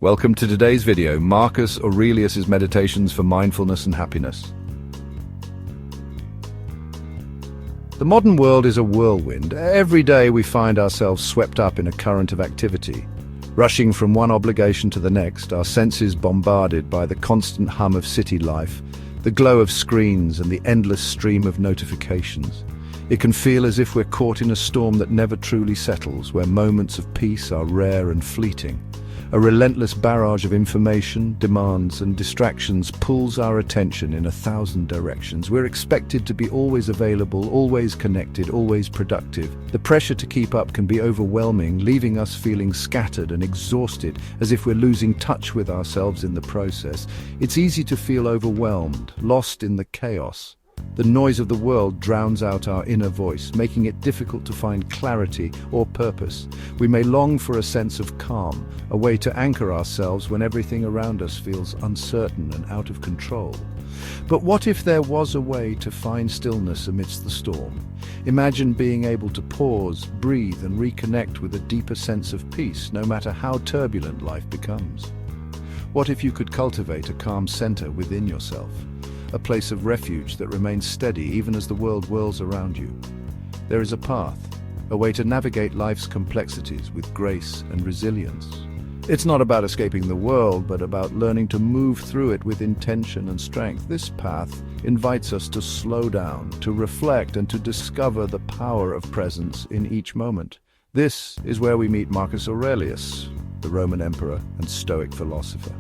Welcome to today's video, Marcus Aurelius Meditations for Mindfulness and Happiness. The modern world is a whirlwind. Every day we find ourselves swept up in a current of activity. Rushing from one obligation to the next, our senses bombarded by the constant hum of city life, the glow of screens and the endless stream of notifications. It can feel as if we're caught in a storm that never truly settles, where moments of peace are rare and fleeting. A relentless barrage of information, demands and distractions pulls our attention in 1,000 directions. We're expected to be always available, always connected, always productive. The pressure to keep up can be overwhelming, leaving us feeling scattered and exhausted, as if we're losing touch with ourselves in the process. It's easy to feel overwhelmed, lost in the chaos. The noise of the world drowns out our inner voice, making it difficult to find clarity or purpose. We may long for a sense of calm, a way to anchor ourselves when everything around us feels uncertain and out of control. But what if there was a way to find stillness amidst the storm? Imagine being able to pause, breathe, and reconnect with a deeper sense of peace, no matter how turbulent life becomes. What if you could cultivate a calm center within yourself? A place of refuge that remains steady even as the world whirls around you. There is a path, a way to navigate life's complexities with grace and resilience. It's not about escaping the world, but about learning to move through it with intention and strength. This path invites us to slow down, to reflect, and to discover the power of presence in each moment. This is where we meet Marcus Aurelius, the Roman emperor and Stoic philosopher.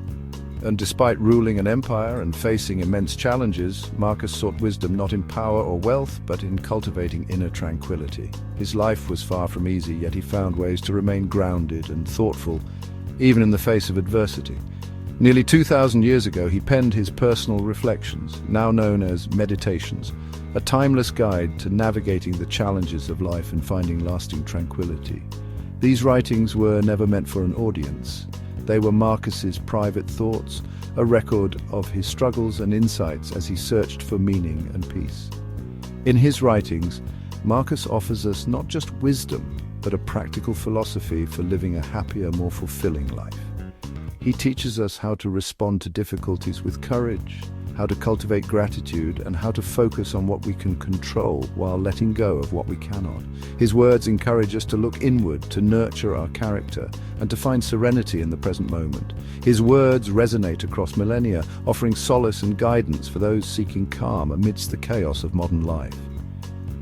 And despite ruling an empire and facing immense challenges, Marcus sought wisdom not in power or wealth, but in cultivating inner tranquility. His life was far from easy, yet he found ways to remain grounded and thoughtful, even in the face of adversity. Nearly 2,000 years ago, he penned his personal reflections, now known as Meditations, a timeless guide to navigating the challenges of life and finding lasting tranquility. These writings were never meant for an audience. They were Marcus's private thoughts, a record of his struggles and insights as he searched for meaning and peace. In his writings, Marcus offers us not just wisdom, but a practical philosophy for living a happier, more fulfilling life. He teaches us how to respond to difficulties with courage, how to cultivate gratitude, and how to focus on what we can control while letting go of what we cannot. His words encourage us to look inward, to nurture our character, and to find serenity in the present moment. His words resonate across millennia, offering solace and guidance for those seeking calm amidst the chaos of modern life.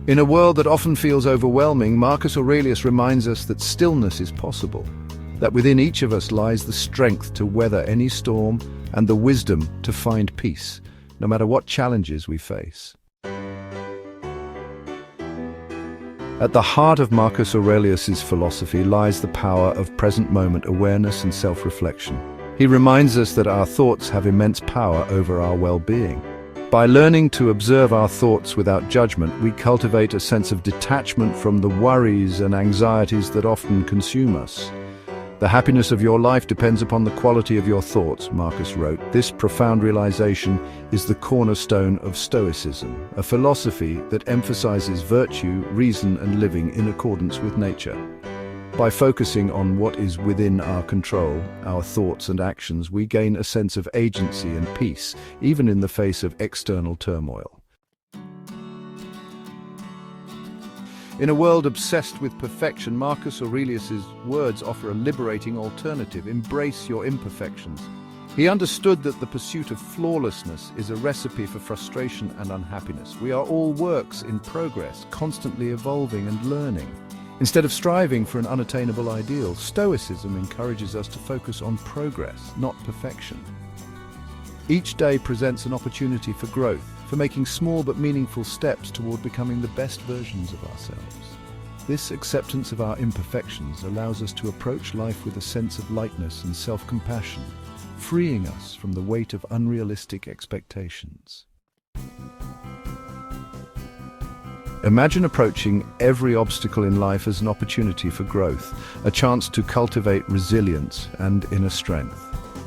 In a world that often feels overwhelming, Marcus Aurelius reminds us that stillness is possible, that within each of us lies the strength to weather any storm and the wisdom to find peace, no matter what challenges we face. At the heart of Marcus Aurelius's philosophy lies the power of present-moment awareness and self-reflection. He reminds us that our thoughts have immense power over our well-being. By learning to observe our thoughts without judgment, we cultivate a sense of detachment from the worries and anxieties that often consume us. The happiness of your life depends upon the quality of your thoughts, Marcus wrote. This profound realization is the cornerstone of Stoicism, a philosophy that emphasizes virtue, reason, and living in accordance with nature. By focusing on what is within our control, our thoughts and actions, we gain a sense of agency and peace, even in the face of external turmoil. In a world obsessed with perfection, Marcus Aurelius's words offer a liberating alternative. Embrace your imperfections. He understood that the pursuit of flawlessness is a recipe for frustration and unhappiness. We are all works in progress, constantly evolving and learning. Instead of striving for an unattainable ideal, Stoicism encourages us to focus on progress, not perfection. Each day presents an opportunity for growth, for making small but meaningful steps toward becoming the best versions of ourselves. This acceptance of our imperfections allows us to approach life with a sense of lightness and self-compassion, freeing us from the weight of unrealistic expectations. Imagine approaching every obstacle in life as an opportunity for growth, a chance to cultivate resilience and inner strength.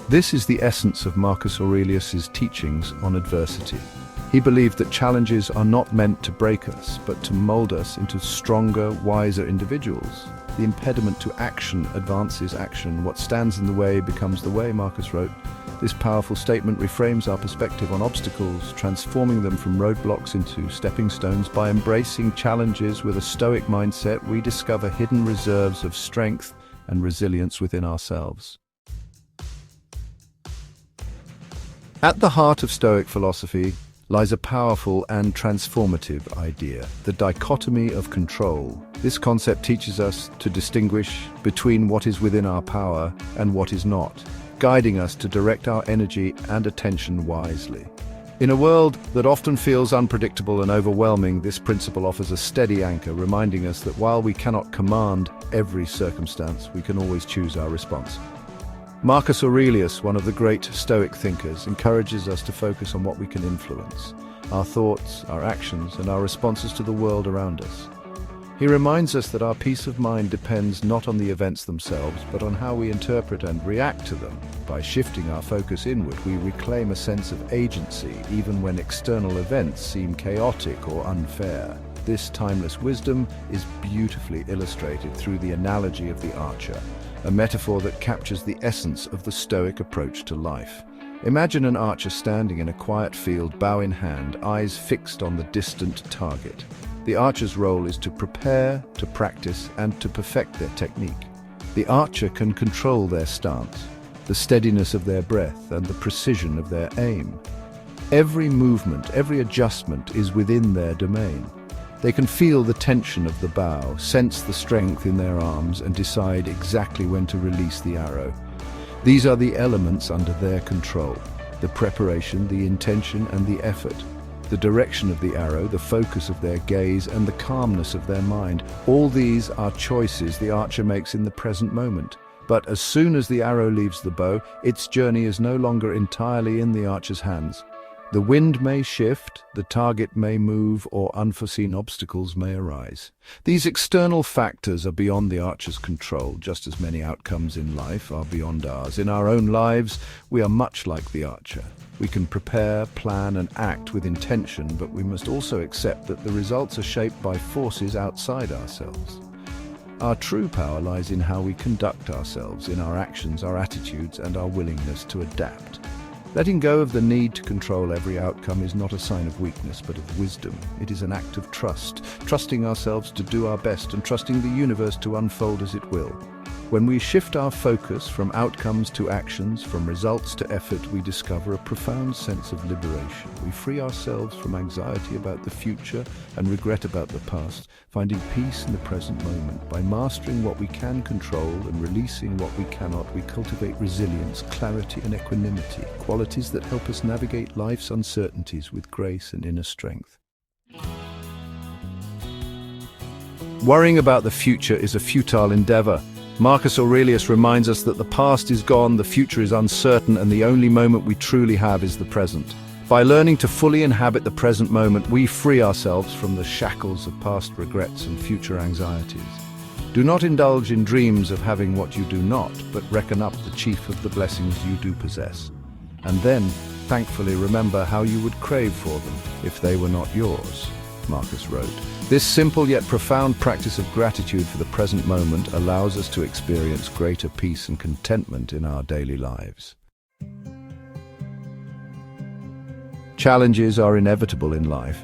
This is the essence of Marcus Aurelius's teachings on adversity. He believed that challenges are not meant to break us, but to mold us into stronger, wiser individuals. The impediment to action advances action. What stands in the way becomes the way, Marcus wrote. This powerful statement reframes our perspective on obstacles, transforming them from roadblocks into stepping stones. By embracing challenges with a Stoic mindset, we discover hidden reserves of strength and resilience within ourselves. At the heart of Stoic philosophy lies a powerful and transformative idea, the dichotomy of control. This concept teaches us to distinguish between what is within our power and what is not, guiding us to direct our energy and attention wisely. In a world that often feels unpredictable and overwhelming, this principle offers a steady anchor, reminding us that while we cannot command every circumstance, we can always choose our response. Marcus Aurelius, one of the great Stoic thinkers, encourages us to focus on what we can influence, our thoughts, our actions, and our responses to the world around us. He reminds us that our peace of mind depends not on the events themselves, but on how we interpret and react to them. By shifting our focus inward, we reclaim a sense of agency, even when external events seem chaotic or unfair. This timeless wisdom is beautifully illustrated through the analogy of the archer, a metaphor that captures the essence of the Stoic approach to life. Imagine an archer standing in a quiet field, bow in hand, eyes fixed on the distant target. The archer's role is to prepare, to practice, and to perfect their technique. The archer can control their stance, the steadiness of their breath, and the precision of their aim. Every movement, every adjustment is within their domain. They can feel the tension of the bow, sense the strength in their arms, and decide exactly when to release the arrow. These are the elements under their control: the preparation, the intention, and the effort. The direction of the arrow, the focus of their gaze, and the calmness of their mind. All these are choices the archer makes in the present moment. But as soon as the arrow leaves the bow, its journey is no longer entirely in the archer's hands. The wind may shift, the target may move, or unforeseen obstacles may arise. These external factors are beyond the archer's control, just as many outcomes in life are beyond ours. In our own lives, we are much like the archer. We can prepare, plan, and act with intention, but we must also accept that the results are shaped by forces outside ourselves. Our true power lies in how we conduct ourselves, in our actions, our attitudes, and our willingness to adapt. Letting go of the need to control every outcome is not a sign of weakness, but of wisdom. It is an act of trust, trusting ourselves to do our best and trusting the universe to unfold as it will. When we shift our focus from outcomes to actions, from results to effort, we discover a profound sense of liberation. We free ourselves from anxiety about the future and regret about the past, finding peace in the present moment. By mastering what we can control and releasing what we cannot, we cultivate resilience, clarity, and equanimity, qualities that help us navigate life's uncertainties with grace and inner strength. Worrying about the future is a futile endeavor. Marcus Aurelius reminds us that the past is gone, the future is uncertain, and the only moment we truly have is the present. By learning to fully inhabit the present moment, we free ourselves from the shackles of past regrets and future anxieties. Do not indulge in dreams of having what you do not, but reckon up the chief of the blessings you do possess. And then, thankfully, remember how you would crave for them if they were not yours, Marcus wrote. This simple yet profound practice of gratitude for the present moment allows us to experience greater peace and contentment in our daily lives. Challenges are inevitable in life,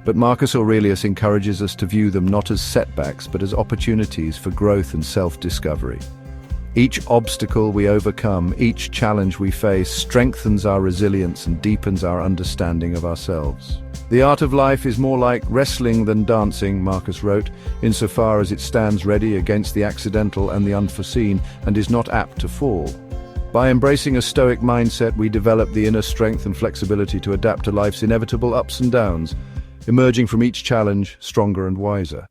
but Marcus Aurelius encourages us to view them not as setbacks, but as opportunities for growth and self-discovery. Each obstacle we overcome, each challenge we face, strengthens our resilience and deepens our understanding of ourselves. The art of life is more like wrestling than dancing, Marcus wrote, insofar as it stands ready against the accidental and the unforeseen and is not apt to fall. By embracing a Stoic mindset, we develop the inner strength and flexibility to adapt to life's inevitable ups and downs, emerging from each challenge stronger and wiser.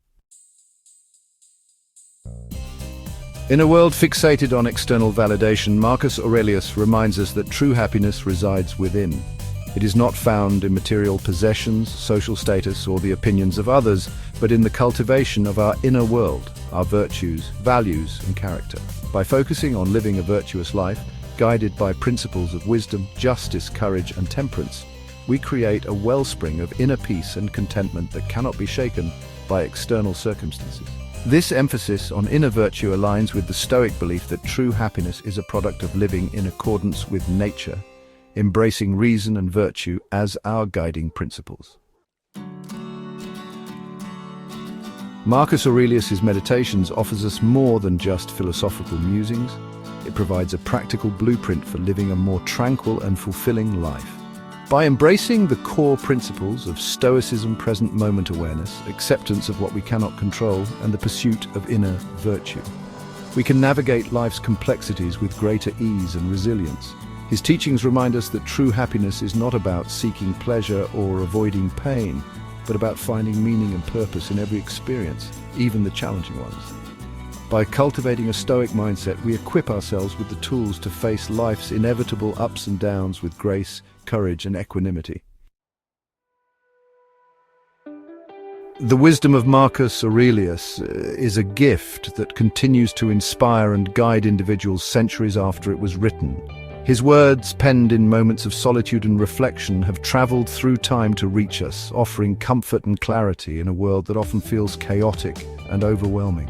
In a world fixated on external validation, Marcus Aurelius reminds us that true happiness resides within. It is not found in material possessions, social status, or the opinions of others, but in the cultivation of our inner world, our virtues, values, and character. By focusing on living a virtuous life, guided by principles of wisdom, justice, courage, and temperance, we create a wellspring of inner peace and contentment that cannot be shaken by external circumstances. This emphasis on inner virtue aligns with the Stoic belief that true happiness is a product of living in accordance with nature, embracing reason and virtue as our guiding principles. Marcus Aurelius' Meditations offers us more than just philosophical musings. It provides a practical blueprint for living a more tranquil and fulfilling life. By embracing the core principles of Stoicism, present moment awareness, acceptance of what we cannot control, and the pursuit of inner virtue, we can navigate life's complexities with greater ease and resilience. His teachings remind us that true happiness is not about seeking pleasure or avoiding pain, but about finding meaning and purpose in every experience, even the challenging ones. By cultivating a Stoic mindset, we equip ourselves with the tools to face life's inevitable ups and downs with grace, courage, and equanimity. The wisdom of Marcus Aurelius is a gift that continues to inspire and guide individuals centuries after it was written. His words, penned in moments of solitude and reflection, have traveled through time to reach us, offering comfort and clarity in a world that often feels chaotic and overwhelming.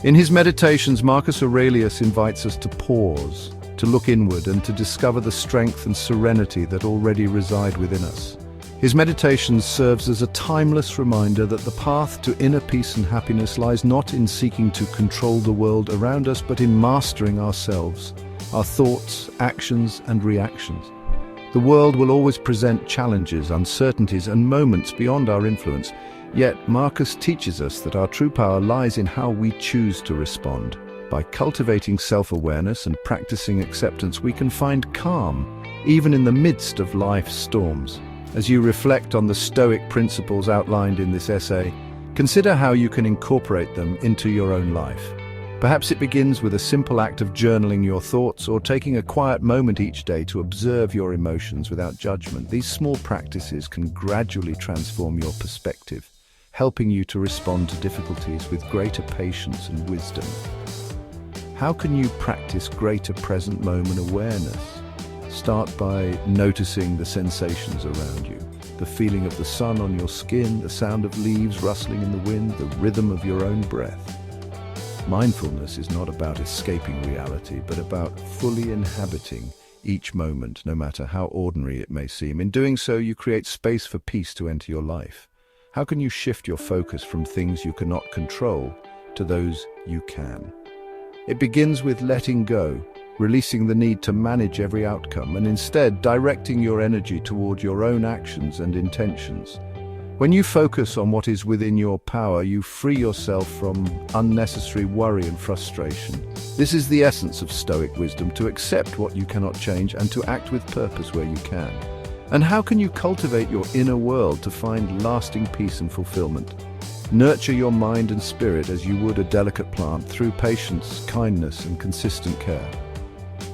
In his Meditations, Marcus Aurelius invites us to pause, to look inward, and to discover the strength and serenity that already reside within us. His Meditations serves as a timeless reminder that the path to inner peace and happiness lies not in seeking to control the world around us, but in mastering ourselves, our thoughts, actions, and reactions. The world will always present challenges, uncertainties, and moments beyond our influence. Yet, Marcus teaches us that our true power lies in how we choose to respond. By cultivating self-awareness and practicing acceptance, we can find calm, even in the midst of life's storms. As you reflect on the Stoic principles outlined in this essay, consider how you can incorporate them into your own life. Perhaps it begins with a simple act of journaling your thoughts or taking a quiet moment each day to observe your emotions without judgment. These small practices can gradually transform your perspective, helping you to respond to difficulties with greater patience and wisdom. How can you practice greater present moment awareness? Start by noticing the sensations around you, the feeling of the sun on your skin, the sound of leaves rustling in the wind, the rhythm of your own breath. Mindfulness is not about escaping reality, but about fully inhabiting each moment, no matter how ordinary it may seem. In doing so, you create space for peace to enter your life. How can you shift your focus from things you cannot control to those you can? It begins with letting go, releasing the need to manage every outcome, and instead directing your energy toward your own actions and intentions. When you focus on what is within your power, you free yourself from unnecessary worry and frustration. This is the essence of Stoic wisdom: to accept what you cannot change and to act with purpose where you can. And how can you cultivate your inner world to find lasting peace and fulfillment? Nurture your mind and spirit as you would a delicate plant through patience, kindness, and consistent care.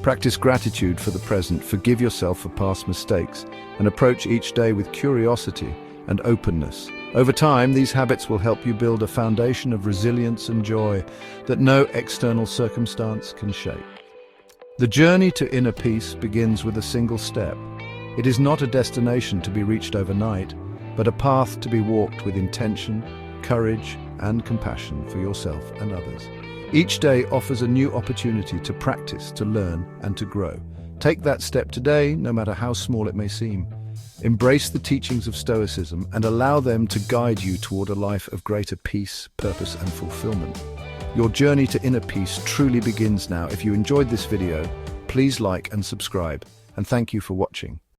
Practice gratitude for the present, forgive yourself for past mistakes, and approach each day with curiosity and openness. Over time, these habits will help you build a foundation of resilience and joy that no external circumstance can shake. The journey to inner peace begins with a single step. It is not a destination to be reached overnight, but a path to be walked with intention, courage, and compassion for yourself and others. Each day offers a new opportunity to practice, to learn, and to grow. Take that step today, no matter how small it may seem. Embrace the teachings of Stoicism and allow them to guide you toward a life of greater peace, purpose, and fulfillment. Your journey to inner peace truly begins now. If you enjoyed this video, please like and subscribe, and thank you for watching.